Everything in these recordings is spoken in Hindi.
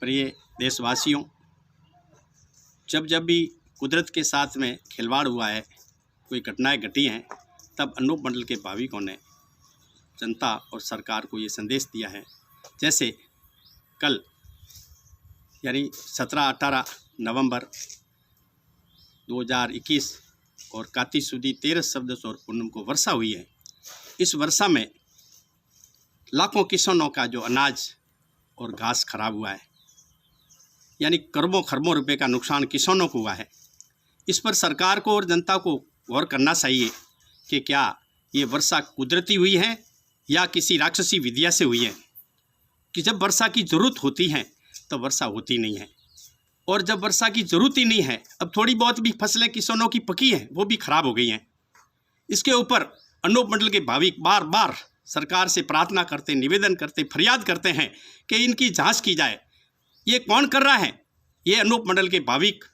प्रिय देशवासियों, जब जब भी कुदरत के साथ में खिलवाड़ हुआ है, कोई घटनाएं घटी हैं, तब अनूप मंडल के भाविकों ने जनता और सरकार को ये संदेश दिया है। जैसे कल यानी 17-18 नवंबर 2021 और काती सुदी 13 शब्द और पूनम को वर्षा हुई है। इस वर्षा में लाखों किसानों का जो अनाज और घास खराब हुआ है, यानी करोड़ों खरबों रुपए का नुकसान किसानों को हुआ है। इस पर सरकार को और जनता को गौर करना चाहिए कि क्या ये वर्षा कुदरती हुई है या किसी राक्षसी विद्या से हुई है। कि जब वर्षा की ज़रूरत होती है तो वर्षा होती नहीं है, और जब वर्षा की ज़रूरत ही नहीं है, अब थोड़ी बहुत भी फसलें किसानों की पकी हैं वो भी खराब हो गई हैं। इसके ऊपर अनूप मंडल के भाविक बार बार सरकार से प्रार्थना करते, निवेदन करते, फरियाद करते हैं कि इनकी जांच की जाए। ये कौन कर रहा है? ये अनूप मंडल के भाविक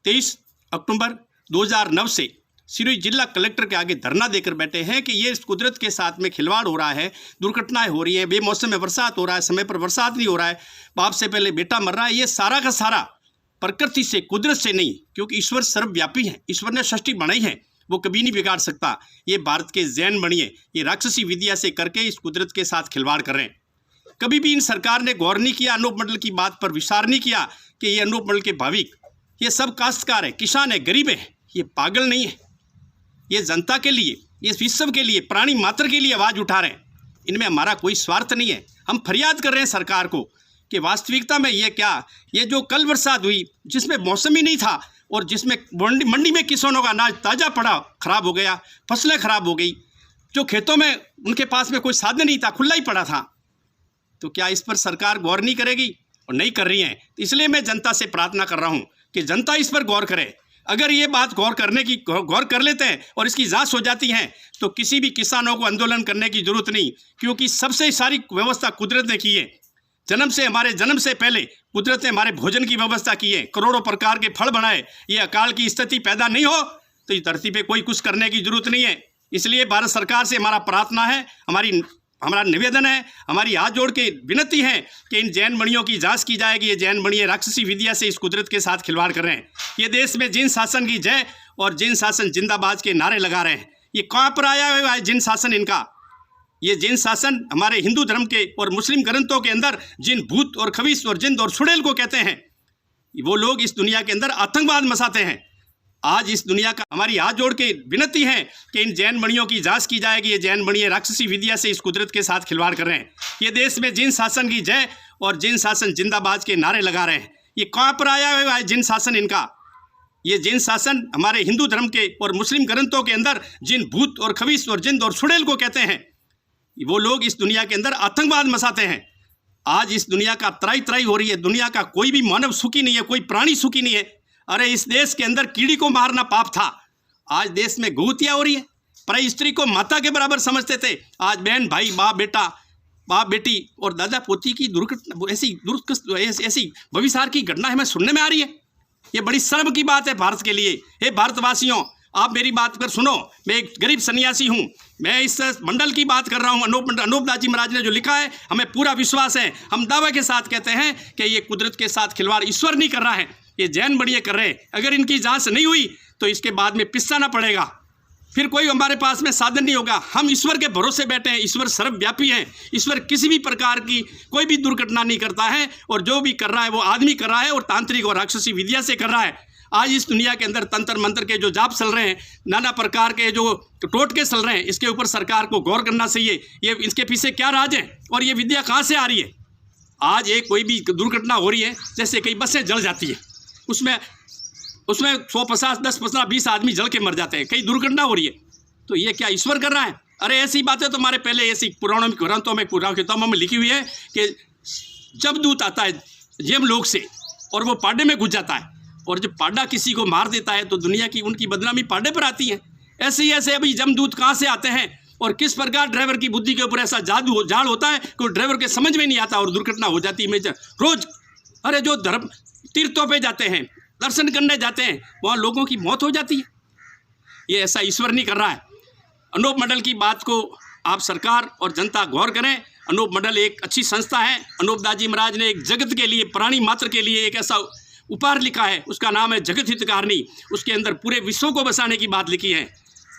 23 अक्टूबर 2009 से सिरोही जिला कलेक्टर के आगे धरना देकर बैठे हैं कि ये कुदरत के साथ में खिलवाड़ हो रहा है, दुर्घटनाएं हो रही हैं, बेमौसम में बरसात हो रहा है, समय पर बरसात नहीं हो रहा है, बाप से पहले बेटा मर रहा है। ये सारा का सारा प्रकृति से, कुदरत से नहीं, क्योंकि ईश्वर सर्वव्यापी है। ईश्वर ने सृष्टि बनाई है, वो कभी नहीं बिगाड़ सकता। ये भारत के जैन बनिए, ये राक्षसी विद्या से करके इस कुदरत के साथ खिलवाड़ कर रहे हैं। कभी भी इन सरकार ने गौर नहीं किया, अनूप मंडल की बात पर विचार नहीं किया कि ये अनूप मंडल के भाविक, ये सब काश्तकार है, किसान है, गरीब है, ये पागल नहीं है। ये जनता के लिए, ये विश्व के लिए, प्राणी मात्र के लिए आवाज़ उठा रहे हैं। इनमें हमारा कोई स्वार्थ नहीं है। हम फरियाद कर रहे हैं सरकार को कि वास्तविकता में ये क्या, ये जो कल बरसात हुई जिसमें मौसम ही नहीं था और जिसमें मंडी में किसानों का अनाज ताज़ा पड़ा खराब हो गया, फसलें खराब हो गई, जो खेतों में उनके पास में कोई साधन नहीं था, खुला ही पड़ा था, तो क्या इस पर सरकार गौर नहीं करेगी? और नहीं कर रही है। इसलिए मैं जनता से प्रार्थना कर रहा हूँ कि जनता इस पर गौर करे। अगर ये बात गौर कर लेते हैं और इसकी जांच हो जाती है तो किसी भी किसानों को आंदोलन करने की जरूरत नहीं, क्योंकि सबसे सारी व्यवस्था कुदरत ने की है। हमारे जन्म से पहले कुदरत ने हमारे भोजन की व्यवस्था की है, करोड़ों प्रकार के फल बनाए। ये अकाल की स्थिति पैदा नहीं हो तो इस धरती पे कोई कुछ करने की जरूरत नहीं है। इसलिए भारत सरकार से हमारा प्रार्थना है, हमारा निवेदन है, हमारी हाथ जोड़ के विनती है कि इन जैन मणियों की जांच की जाएगी। ये जैन मणि राक्षसी विद्या से इस कुदरत के साथ खिलवाड़ कर रहे हैं। ये देश में जिन शासन की जय और जिन शासन जिंदाबाद के नारे लगा रहे हैं। ये कहाँ पर आया हुआ है जिन शासन इनका? ये जिन शासन हमारे हिंदू धर्म के और मुस्लिम ग्रंथों के अंदर जिन भूत और खबीस और जिंद और सुड़ेल को कहते हैं, वो लोग इस दुनिया के अंदर आतंकवाद मचाते हैं। आज इस दुनिया का हमारी हाथ जोड़ के विनती है कि इन जैन मणियों की जांच की जाएगी। ये जैन मणि राक्षसी विद्या से इस कुदरत के साथ खिलवाड़ कर रहे हैं। ये देश में जिन शासन की जय और जिन शासन जिंदाबाद के नारे लगा रहे हैं। ये कहाँ पर आया हुआ है जिन शासन इनका? ये जिन शासन हमारे हिंदू धर्म के और मुस्लिम ग्रंथों के अंदर जिन भूत और खबीस और जिंद और सुड़ेल को कहते हैं, वो लोग इस दुनिया के अंदर आतंकवाद मचाते हैं। आज इस दुनिया का त्राई हो रही है। दुनिया का कोई भी मानव सुखी नहीं है, कोई प्राणी सुखी नहीं है। अरे इस देश के अंदर कीड़ी को मारना पाप था, आज देश में गौहत्या हो रही है। पर स्त्री को माता के बराबर समझते थे, आज बहन भाई, बाप बेटी और दादा पोती की दुर्घटना, ऐसी भविष्य की घटना हमें सुनने में आ रही है। ये बड़ी शर्म की बात है भारत के लिए। हे भारतवासियों, आप मेरी बात कर सुनो। मैं एक गरीब सन्यासी हूँ, मैं इस मंडल की बात कर रहा हूँ। अनूप दास जी महाराज ने जो लिखा है, हमें पूरा विश्वास है। हम दावे के साथ कहते हैं कि ये कुदरत के साथ खिलवाड़ ईश्वर नहीं कर रहा है, ये जैन बढ़िया कर रहे हैं। अगर इनकी जांच नहीं हुई तो इसके बाद में पिसाना पड़ेगा, फिर कोई हमारे पास में साधन नहीं होगा। हम ईश्वर के भरोसे बैठे हैं। ईश्वर सर्वव्यापी है। ईश्वर किसी भी प्रकार की कोई भी दुर्घटना नहीं करता है, और जो भी कर रहा है वो आदमी कर रहा है और तांत्रिक और राक्षसी विद्या से कर रहा है। आज इस दुनिया के अंदर तंत्र मंत्र के जो जाप चल रहे हैं, नाना प्रकार के जो टोटके चल रहे हैं, इसके ऊपर सरकार को गौर करना चाहिए। ये इसके पीछे क्या राज है और ये विद्या कहाँ से आ रही है? आज एक कोई भी दुर्घटना हो रही है, जैसे कई बसें जल जाती है, उसमें 150, 10, 15, 20 आदमी जल के मर जाते हैं। कई दुर्घटना हो रही है, तो ये क्या ईश्वर कर रहा है? अरे ऐसी बातें तो हमारे पहले ऐसी पुराणों में, ग्रंथों में, किताबों में लिखी हुई है कि जब दूत आता है यमलोक से और वो पाडे में घुस जाता है, और जब पाडा किसी को मार देता है तो दुनिया की उनकी बदनामी पाडे पर आती है। ऐसे अभी जमदूत कहाँ से आते हैं और किस प्रकार ड्राइवर की बुद्धि के ऊपर ऐसा जाल होता है कि ड्राइवर के समझ में नहीं आता और दुर्घटना हो जाती है। रोज अरे जो धर्म तीर्थों पे जाते हैं, दर्शन करने जाते हैं, वहाँ लोगों की मौत हो जाती है। ये ऐसा ईश्वर नहीं कर रहा है। अनूप मंडल की बात को आप सरकार और जनता गौर करें अनूप मंडल एक अच्छी संस्था है। अनूप दास जी महाराज ने एक जगत के लिए, प्राणी मात्र के लिए एक ऐसा उपहार लिखा है, उसका नाम है जगत हितकारिणी। उसके अंदर पूरे विश्व को बसाने की बात लिखी है।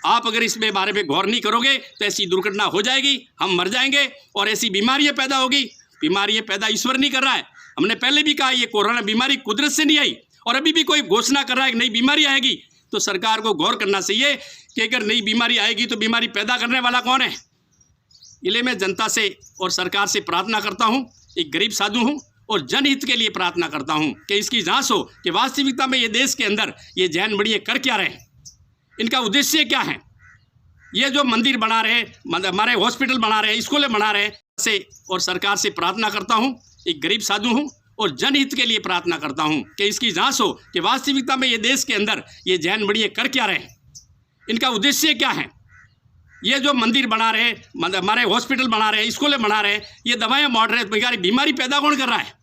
आप अगर इसमें बारे में गौर नहीं करोगे तो ऐसी दुर्घटना हो जाएगी, हम मर जाएंगे और ऐसी बीमारियां पैदा होगी। बीमारियां पैदा ईश्वर नहीं कर रहा है। हमने पहले भी कहा ये कोरोना बीमारी कुदरत से नहीं आई, और अभी भी कोई घोषणा कर रहा है कि नई बीमारी आएगी, तो सरकार को गौर करना चाहिए कि अगर नई बीमारी आएगी तो बीमारी पैदा करने वाला कौन है। इसलिए मैं जनता से और सरकार से प्रार्थना करता हूँ, एक गरीब साधु हूँ और जनहित के लिए प्रार्थना करता हूँ कि इसकी जांच हो कि वास्तविकता में ये देश के अंदर ये जैन बढ़िया कर क्या रहे हैं, इनका उद्देश्य क्या है। ये जो मंदिर बना रहे हैं, हमारे हॉस्पिटल बना रहे हैं, स्कूलें बना रहे हैं, से और सरकार से प्रार्थना करता हूँ, एक गरीब साधु हूँ और जनहित के लिए प्रार्थना करता हूँ कि इसकी जांच हो कि वास्तविकता में ये देश के अंदर ये जैन बढ़िया कर क्या रहे हैं, इनका उद्देश्य क्या है। ये जो मंदिर बना रहे हैं, हमारे हॉस्पिटल बना रहे हैं, स्कूलें बना रहे हैं, ये दवाएं बांट रहे हैं, बीमारी पैदा कौन कर रहा है।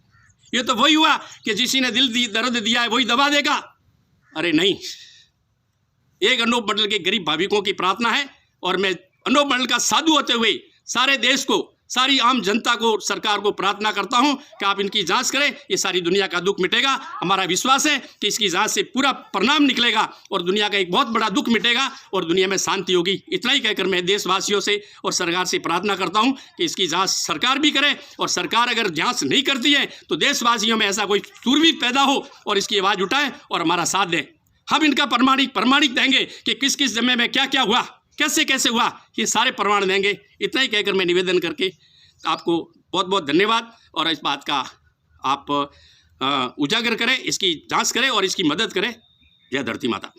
ये तो वही हुआ कि किसी ने दिल दर्द दिया है वही दवा देगा। अरे नहीं, एक अनूप मंडल के गरीब भाविकों की प्रार्थना है और मैं अनूप मंडल का साधु होते हुए सारे देश को, सारी आम जनता को, सरकार को प्रार्थना करता हूं कि आप इनकी जांच करें। ये सारी दुनिया का दुख मिटेगा। हमारा विश्वास है कि इसकी जांच से पूरा परिणाम निकलेगा और दुनिया का एक बहुत बड़ा दुख मिटेगा और दुनिया में शांति होगी। इतना ही कहकर मैं देशवासियों से और सरकार से प्रार्थना करता हूं कि इसकी जांच सरकार भी करे, और सरकार अगर जांच नहीं करती है तो देशवासियों में ऐसा कोई शूरवीर पैदा हो और इसकी आवाज़ उठाए और हमारा साथ दें। हम इनका प्रमाणिक देंगे कि किस किस समय में क्या क्या हुआ, कैसे कैसे हुआ, ये सारे प्रमाण देंगे। इतना ही कहकर मैं निवेदन करके आपको बहुत बहुत धन्यवाद, और इस बात का आप उजागर करें, इसकी जांच करें और इसकी मदद करें। जय धरती माता।